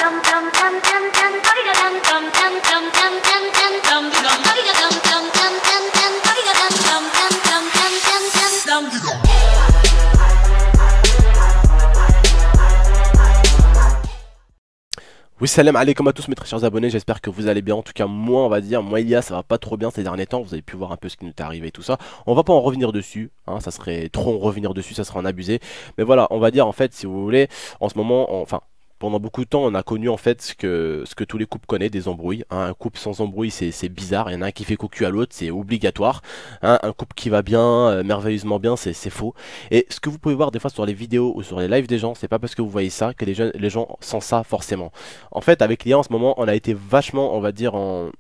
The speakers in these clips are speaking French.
Oui, salam alaikum à tous mes très chers abonnés, j'espère que vous allez bien. En tout cas, moi, on va dire, moi, Ilia, ça va pas trop bien ces derniers temps. Vous avez pu voir un peu ce qui nous est arrivé et tout ça. On va pas en revenir dessus, hein, ça serait trop en revenir dessus, ça serait en abusé. Mais voilà, on va dire, en fait, si vous voulez, en ce moment, enfin, pendant beaucoup de temps, on a connu en fait ce que tous les couples connaissent, des embrouilles, hein. Un couple sans embrouille, c'est bizarre. Il y en a un qui fait cocu à l'autre, c'est obligatoire, hein. Un couple qui va bien, merveilleusement bien, c'est faux. Et ce que vous pouvez voir des fois sur les vidéos ou sur les lives des gens, c'est pas parce que vous voyez ça que les gens sentent ça forcément. En fait, avec l'IA en ce moment, on a été vachement, on va dire, en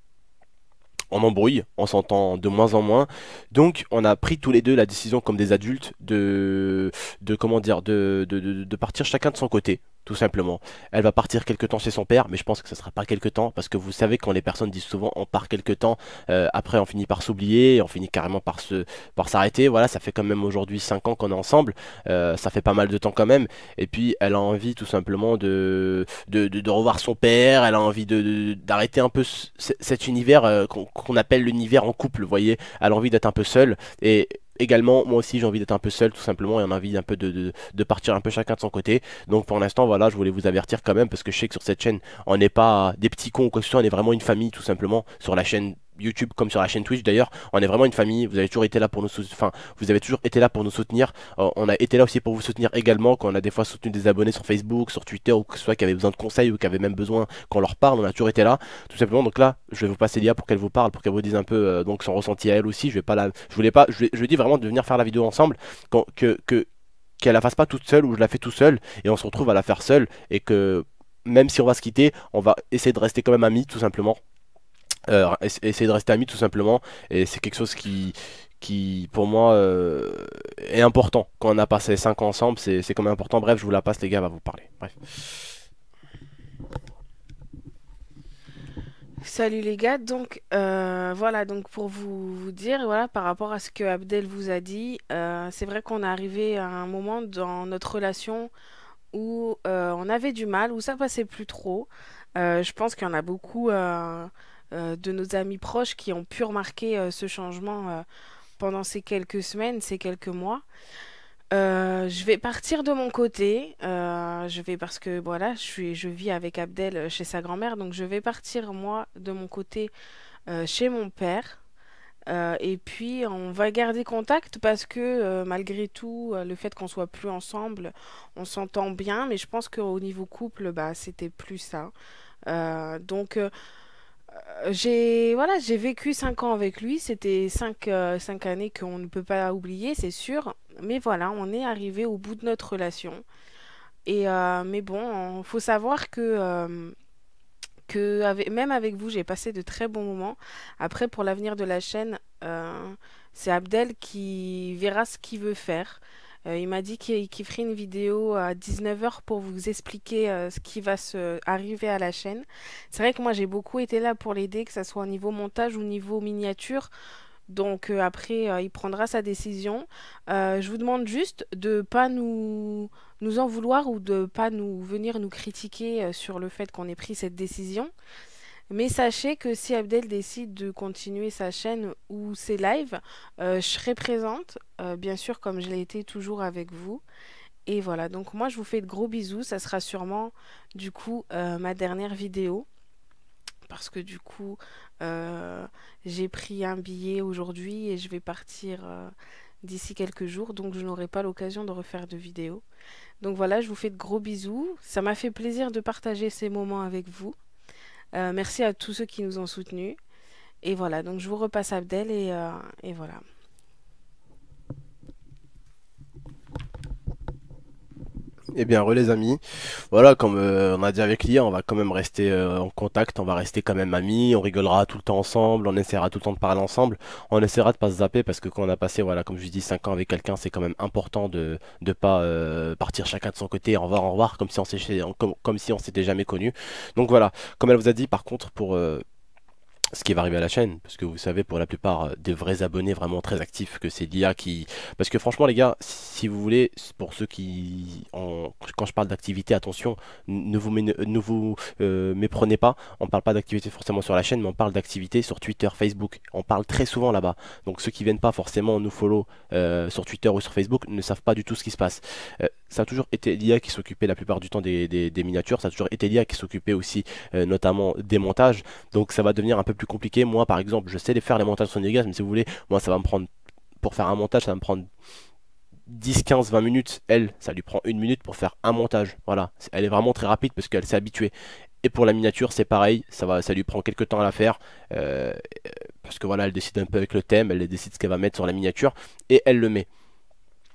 embrouille, on s'entend de moins en moins. Donc on a pris tous les deux la décision comme des adultes de comment dire, de partir chacun de son côté. Tout simplement. Elle va partir quelque temps chez son père, mais je pense que ce sera pas quelque temps, parce que vous savez quand les personnes disent souvent on part quelque temps, après on finit par s'oublier, on finit carrément par s'arrêter. Voilà, ça fait quand même aujourd'hui 5 ans qu'on est ensemble, ça fait pas mal de temps quand même. Et puis elle a envie tout simplement de revoir son père, elle a envie d'arrêter un peu cet univers qu'on appelle l'univers en couple, vous voyez. Elle a envie d'être un peu seule et également, moi aussi j'ai envie d'être un peu seul tout simplement et on a envie un peu de partir un peu chacun de son côté. Donc pour l'instant voilà, je voulais vous avertir quand même parce que je sais que sur cette chaîne on n'est pas des petits cons ou quoi que ce soit, on est vraiment une famille tout simplement sur la chaîne YouTube comme sur la chaîne Twitch d'ailleurs. On est vraiment une famille, vous avez toujours été là pour nous enfin vous avez toujours été là pour nous soutenir. On a été là aussi pour vous soutenir également quand on a des fois soutenu des abonnés sur Facebook, sur Twitter ou que ce soit qui avaient besoin de conseils ou qui avaient même besoin qu'on leur parle, on a toujours été là tout simplement. Donc là je vais vous passer l'IA pour qu'elle vous parle, pour qu'elle vous dise un peu donc son ressenti à elle aussi. Je vais pas la, je voulais pas, je dis vraiment de venir faire la vidéo ensemble, qu'elle la fasse pas toute seule ou je la fais tout seul et on se retrouve à la faire seule et que même si on va se quitter, on va essayer de rester quand même amis tout simplement. Essayer de rester amis tout simplement et c'est quelque chose qui pour moi est important. Quand on a passé 5 ans ensemble, c'est quand même important. Bref, je vous la passe, les gars, elle va vous parler. Bref. Salut les gars, donc voilà, donc pour vous dire, voilà, par rapport à ce que Abdel vous a dit, c'est vrai qu'on est arrivé à un moment dans notre relation où on avait du mal, où ça passait plus trop. Je pense qu'il y en a beaucoup de nos amis proches qui ont pu remarquer ce changement pendant ces quelques semaines, ces quelques mois. Je vais partir de mon côté. Je vais parce que voilà, je vis avec Abdel chez sa grand-mère, donc je vais partir moi de mon côté chez mon père. Et puis on va garder contact parce que malgré tout, le fait qu'on soit plus ensemble, on s'entend bien, mais je pense qu'au niveau couple, bah c'était plus ça. Donc j'ai vécu 5 ans avec lui, c'était 5 années qu'on ne peut pas oublier, c'est sûr. Mais voilà, on est arrivé au bout de notre relation. Et mais bon, il faut savoir que même avec vous, j'ai passé de très bons moments. Après, pour l'avenir de la chaîne, c'est Abdel qui verra ce qu'il veut faire. Il m'a dit qu'il ferait une vidéo à 19 h pour vous expliquer ce qui va se arriver à la chaîne. C'est vrai que moi j'ai beaucoup été là pour l'aider, que ce soit au niveau montage ou au niveau miniature. Donc après, il prendra sa décision. Je vous demande juste de pas nous en vouloir ou de pas nous venir nous critiquer sur le fait qu'on ait pris cette décision. Mais sachez que si Abdel décide de continuer sa chaîne ou ses lives, je serai présente, bien sûr comme je l'ai été toujours avec vous. Et voilà, donc moi je vous fais de gros bisous, ça sera sûrement du coup ma dernière vidéo. Parce que du coup, j'ai pris un billet aujourd'hui et je vais partir d'ici quelques jours, donc je n'aurai pas l'occasion de refaire de vidéo. Donc voilà, je vous fais de gros bisous. Ça m'a fait plaisir de partager ces moments avec vous. Merci à tous ceux qui nous ont soutenus. Et voilà, donc je vous repasse Abdel et voilà. Eh bien, les amis, voilà, comme on a dit avec l'IA, on va quand même rester en contact, on va rester quand même amis, on rigolera tout le temps ensemble, on essaiera tout le temps de parler ensemble, on essaiera de pas se zapper parce que quand on a passé, voilà, comme je dis, 5 ans avec quelqu'un, c'est quand même important de pas partir chacun de son côté, au revoir, comme si comme si on s'était jamais connu. Donc voilà, comme elle vous a dit, par contre, ce qui va arriver à la chaîne, parce que vous savez pour la plupart des vrais abonnés vraiment très actifs que c'est l'IA qui... Parce que franchement les gars, si vous voulez, pour ceux qui... Quand je parle d'activité, attention, ne vous méprenez pas, on parle pas d'activité forcément sur la chaîne, mais on parle d'activité sur Twitter, Facebook, on parle très souvent là-bas. Donc ceux qui viennent pas forcément nous follow sur Twitter ou sur Facebook ne savent pas du tout ce qui se passe. Ça a toujours été l'IA qui s'occupait la plupart du temps des miniatures, ça a toujours été l'IA qui s'occupait aussi notamment des montages. Donc ça va devenir un peu plus compliqué. Moi par exemple, je sais les faire les montages sur Vegas, mais si vous voulez, moi ça va me prendre, pour faire un montage, ça va me prendre 10, 15, 20 minutes. Elle, ça lui prend une minute pour faire un montage. Voilà, elle est vraiment très rapide parce qu'elle s'est habituée. Et pour la miniature, c'est pareil, ça lui prend quelques temps à la faire. euh, Parce que voilà, elle décide un peu avec le thème, elle décide ce qu'elle va mettre sur la miniature et elle le met.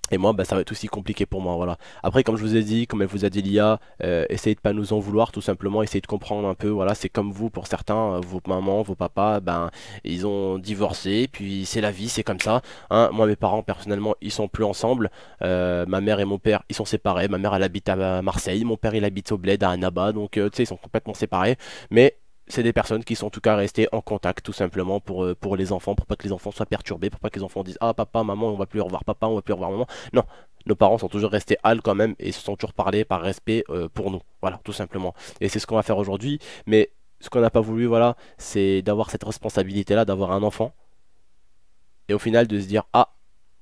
Et moi, bah, ça va être aussi compliqué pour moi, voilà. Après, comme je vous ai dit, comme elle vous a dit l'IA, essayez de pas nous en vouloir, tout simplement, essayez de comprendre un peu, voilà, c'est comme vous, pour certains, vos mamans, vos papas, ben, ils ont divorcé, puis c'est la vie, c'est comme ça, hein. Moi, mes parents, personnellement, ils sont plus ensemble. Ma mère et mon père, ils sont séparés. Ma mère, elle habite à Marseille, mon père, il habite au Bled, à Annaba, donc, tu sais, ils sont complètement séparés. Mais c'est des personnes qui sont en tout cas restées en contact tout simplement pour les enfants, pour pas que les enfants soient perturbés, pour pas que les enfants disent ah papa, maman, on va plus revoir papa, on va plus revoir maman. Non, nos parents sont toujours restés hal quand même et se sont toujours parlé par respect pour nous. Voilà, tout simplement. Et c'est ce qu'on va faire aujourd'hui. Mais ce qu'on n'a pas voulu, voilà, c'est d'avoir cette responsabilité-là, d'avoir un enfant et au final de se dire ah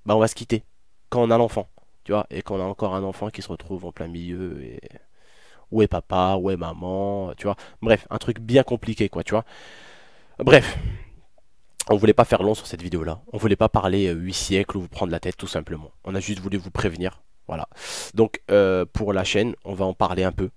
bah on va se quitter quand on a l'enfant. Tu vois, et qu'on a encore un enfant qui se retrouve en plein milieu et où est papa, où est maman, tu vois. Bref, un truc bien compliqué, quoi, tu vois. Bref, on voulait pas faire long sur cette vidéo-là. On voulait pas parler 8 siècles ou vous prendre la tête, tout simplement. On a juste voulu vous prévenir. Voilà. Donc, pour la chaîne, on va en parler un peu.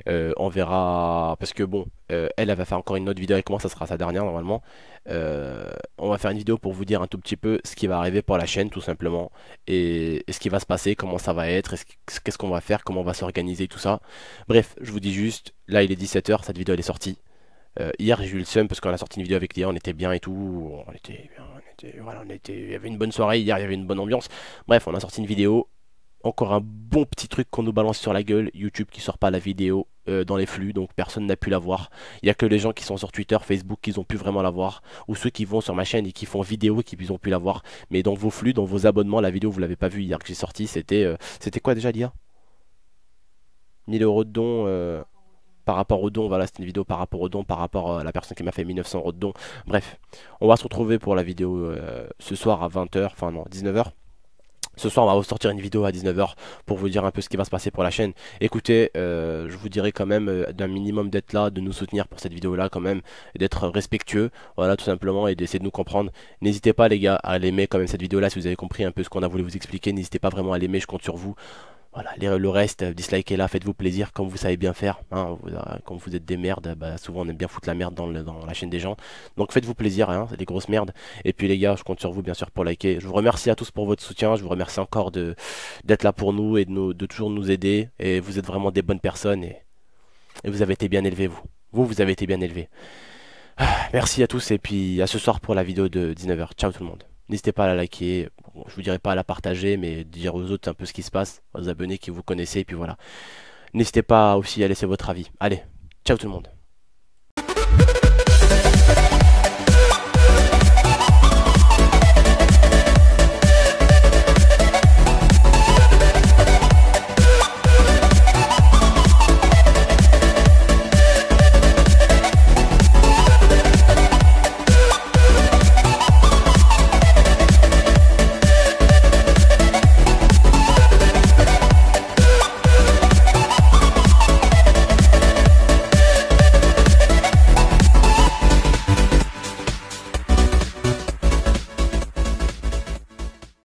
On verra, parce que bon, elle va faire encore une autre vidéo avec moi, ça sera sa dernière normalement. On va faire une vidéo pour vous dire un tout petit peu ce qui va arriver pour la chaîne tout simplement, et ce qui va se passer, comment ça va être, qu'est-ce qu'on va faire, comment on va s'organiser, tout ça. Bref, je vous dis juste, là il est 17h, cette vidéo elle est sortie. Hier j'ai eu le seum parce qu'on a sorti une vidéo avec Léa, on était bien et tout, on était bien, voilà, il y avait une bonne soirée hier, il y avait une bonne ambiance. Bref, on a sorti une vidéo. Encore un bon petit truc qu'on nous balance sur la gueule, YouTube qui sort pas la vidéo dans les flux, donc personne n'a pu la voir. Il y a que les gens qui sont sur Twitter, Facebook qui ont pu vraiment la voir, ou ceux qui vont sur ma chaîne et qui font vidéo et qui ont pu la voir. Mais dans vos flux, dans vos abonnements, la vidéo vous l'avez pas vue hier que j'ai sorti, c'était quoi déjà l'IA? 1000 euros de dons par rapport au don, voilà, c'était une vidéo par rapport au don, par rapport à la personne qui m'a fait 1900 euros de don. Bref, on va se retrouver pour la vidéo ce soir à 20h, enfin non, 19h. Ce soir, on va vous sortir une vidéo à 19h pour vous dire un peu ce qui va se passer pour la chaîne. Écoutez, je vous dirais quand même d'un minimum d'être là, de nous soutenir pour cette vidéo-là quand même, et d'être respectueux, voilà, tout simplement, et d'essayer de nous comprendre. N'hésitez pas les gars à l'aimer quand même cette vidéo-là si vous avez compris un peu ce qu'on a voulu vous expliquer. N'hésitez pas vraiment à l'aimer, je compte sur vous. Voilà, le reste, dislikez là, faites-vous plaisir comme vous savez bien faire, hein. Quand vous êtes des merdes, bah, souvent on aime bien foutre la merde dans la chaîne des gens. Donc faites-vous plaisir, hein, c'est des grosses merdes. Et puis les gars, je compte sur vous bien sûr pour liker. Je vous remercie à tous pour votre soutien, je vous remercie encore d'être là pour nous et de toujours nous aider. Et vous êtes vraiment des bonnes personnes et vous avez été bien élevés, vous. Vous avez été bien élevés. Merci à tous et puis à ce soir pour la vidéo de 19h. Ciao tout le monde. N'hésitez pas à la liker, bon, je vous dirai pas à la partager, mais dire aux autres un peu ce qui se passe, aux abonnés qui vous connaissez, et puis voilà. N'hésitez pas aussi à laisser votre avis. Allez, ciao tout le monde.